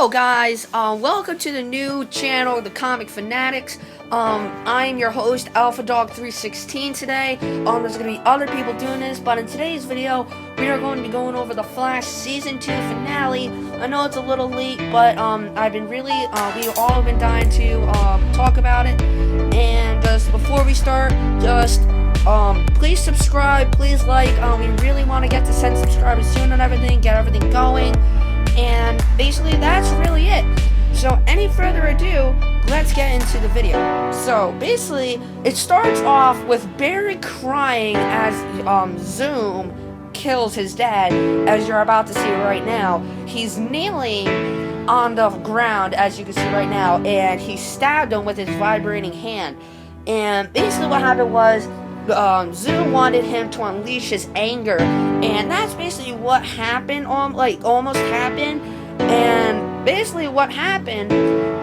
Yo guys, welcome to the new channel, the Comic Fanatix. I'm your host, AlphaDog316 today. There's going to be other people doing this, but in today's video, we are going to be going over the Flash Season 2 finale. I know it's a little late, but I've been really, we all have been dying to talk about it. And just before we start, please subscribe, please like. We really want to get to 10 subscribers soon and everything, get everything going. And basically that's really it. So any further ado, let's get into the video. So basically it starts off with Barry crying as Zoom kills his dad, as you're about to see right now. He's kneeling on the ground, as you can see right now, and he stabbed him with his vibrating hand. And basically what happened was Zoom wanted him to unleash his anger, and that's basically what happened, almost happened. And basically what happened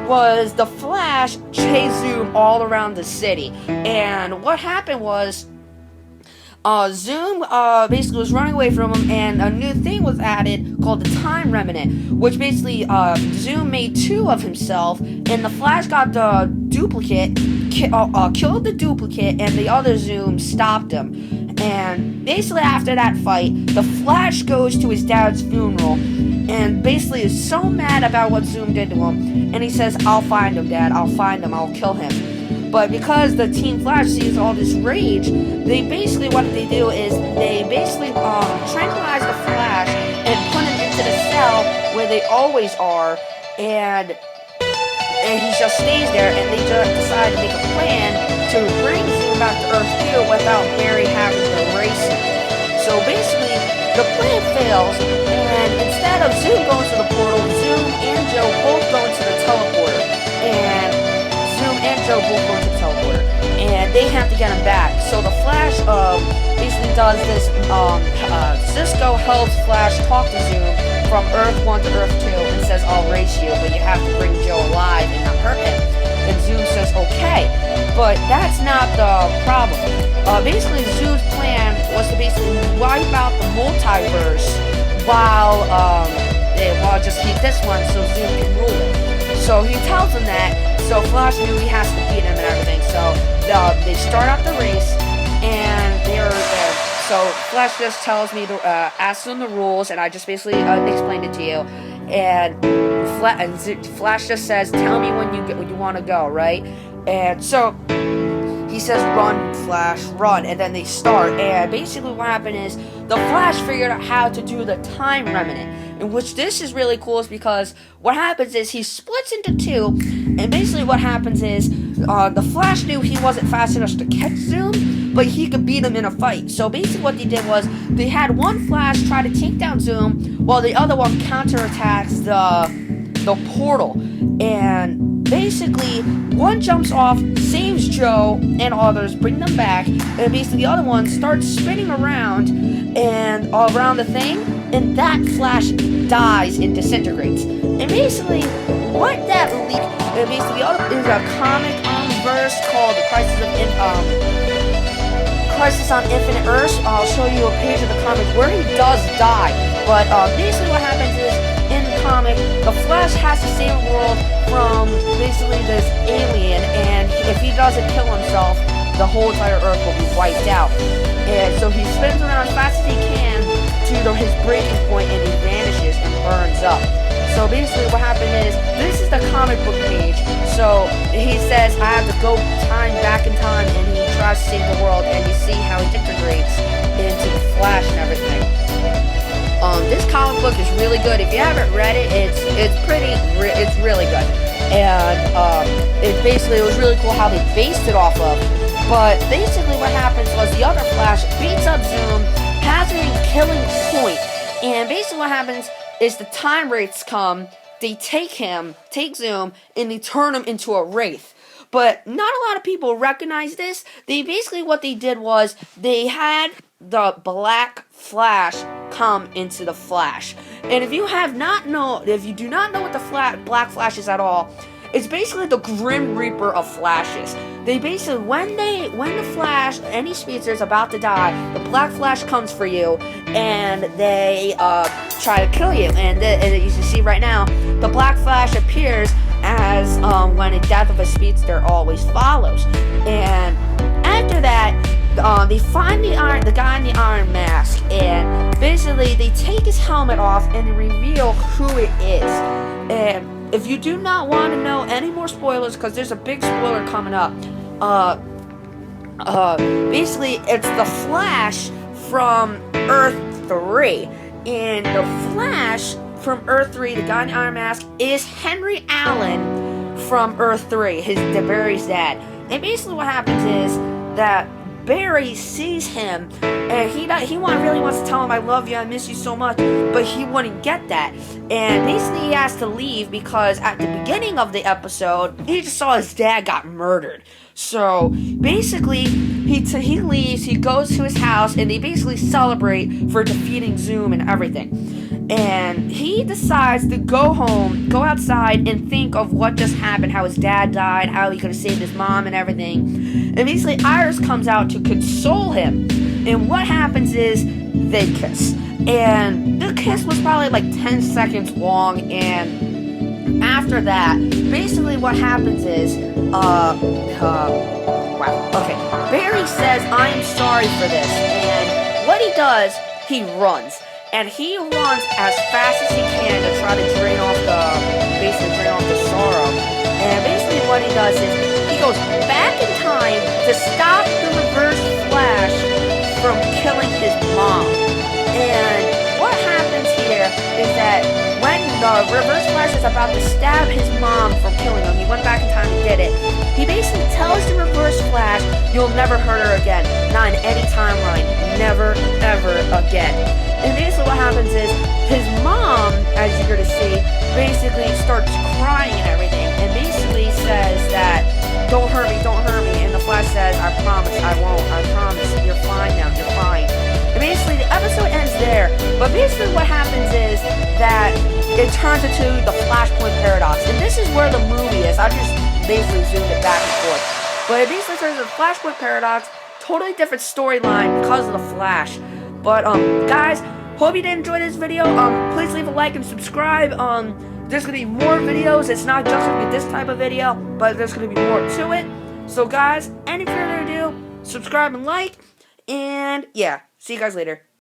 was the Flash chased Zoom all around the city, and what happened was Zoom basically was running away from him, and a new thing was added called the Time Remnant, which basically Zoom made two of himself, and the Flash got the duplicate, killed the duplicate, and the other Zoom stopped him. And basically after that fight, the Flash goes to his dad's funeral and basically is so mad about what Zoom did to him, and he says, "I'll find him, Dad, I'll find him, I'll kill him." But because the Team Flash sees all this rage, what they do is they basically tranquilize the Flash and put him into the cell where they always are, and he just stays there, and they just decide to make a plan to bring Zoom back to Earth 2 without Barry having to erase him. So basically, the plan fails, and instead of Zoom going to the portal, Zoom and Joe both go into the teleporter, and and they have to get him back. So the Flash basically does this. Cisco helps Flash talk to Zoom from Earth 1 to Earth 2 and says, "I'll race you, but you have to bring Joe alive and not hurt him." And Zoom says, "Okay," but that's not the problem. Basically, Zoom's plan was to basically wipe out the multiverse while just keep this one so Zoom can rule it. So he tells him that. So Flash knew he has to beat him and everything. So they start out the race, and they're there. So Flash just tells me to ask them the rules, and I just basically explained it to you. And Flash just says, "Tell me when you want to go," right? And so he says, "Run, Flash, run," and then they start. And basically what happened is the Flash figured out how to do the Time Remnant, in which this is really cool, is because what happens is he splits into two, and basically what happens is the Flash knew he wasn't fast enough to catch Zoom, but he could beat him in a fight. So basically what they did was they had one Flash try to take down Zoom while the other one counterattacks the portal. And basically one jumps off, saves Joe and others, bring them back, and basically the other one starts spinning around and around the thing, and that Flash dies and disintegrates. And basically what that leak, basically the other is a comic verse called Crisis on Infinite Earths. I'll show you a page of the comic where he does die. But basically what happens is, in the comic, the Flash has to save the world from basically this alien, and if he doesn't kill himself, the whole entire Earth will be wiped out. And so he spins around as fast as he can to his breaking point, and he vanishes and burns up. So basically what happened is, this is the comic book page. So he says, "I have to go back in time," and he tries to save the world, and you see how he integrates into the Flash and everything. This comic book is really good. If you haven't read it, it's really good. And it was really cool how they based it off of. But basically what happens was the other Flash beats up Zoom, has him in killing point, and basically what happens is the time wraiths come, they take Zoom, and they turn him into a wraith. But not a lot of people recognize this. What they did was they had the Black Flash come into the Flash. And if you do not know what the Black Flash is at all, it's basically the Grim Reaper of Flashes. They basically, when the Flash, any speedster is about to die, the Black Flash comes for you, and they try to kill you. And you can see right now, the Black Flash appears as when a death of a speedster always follows. And after that, they find the guy in the Iron Mask, and basically they take his helmet off and reveal who it is. And if you do not want to know any more spoilers, because there's a big spoiler coming up, basically it's the Flash from Earth 3. And the Flash from Earth 3, the guy in the Iron Mask, is Henry Allen from Earth 3, Barry's dad. And basically what happens is that Barry sees him, and he really wants to tell him, I love you, I miss you so much, but he wouldn't get that. And basically he has to leave because at the beginning of the episode, he just saw his dad got murdered. So basically, he leaves, he goes to his house, and they basically celebrate for defeating Zoom and everything. And he decides to go home, go outside, and think of what just happened, how his dad died, how he could have saved his mom and everything. And basically, Iris comes out to console him. And what happens is, they kiss. And the kiss was probably like 10 seconds long, and after that, basically what happens is, Barry says, I am sorry for this. And what he does, he runs. And he runs as fast as he can to try to drain off the sorrow. And basically what he does is he goes back in time to stop the Reverse Flash from killing his mom. And what happens here is that when the Reverse Flash is about to stab his mom from killing him, he went back in time and did it. He basically tells the Reverse Flash, you'll never hurt her again. Not in any timeline. Never, ever again. And basically what happens is, his mom, as you're going to see, basically starts crying and everything, and basically says that, don't hurt me, and the Flash says, I promise, I won't, I promise, you're fine now, you're fine. And basically the episode ends there, but basically what happens is that it turns into the Flashpoint Paradox, and this is where the movie is. I just basically zoomed it back and forth. But it basically turns into the Flashpoint Paradox, totally different storyline because of the Flash. But, guys, hope you did enjoy this video. Please leave a like and subscribe. There's going to be more videos. It's not just going to be this type of video, but there's going to be more to it. So, guys, any further ado, subscribe and like. And, yeah, see you guys later.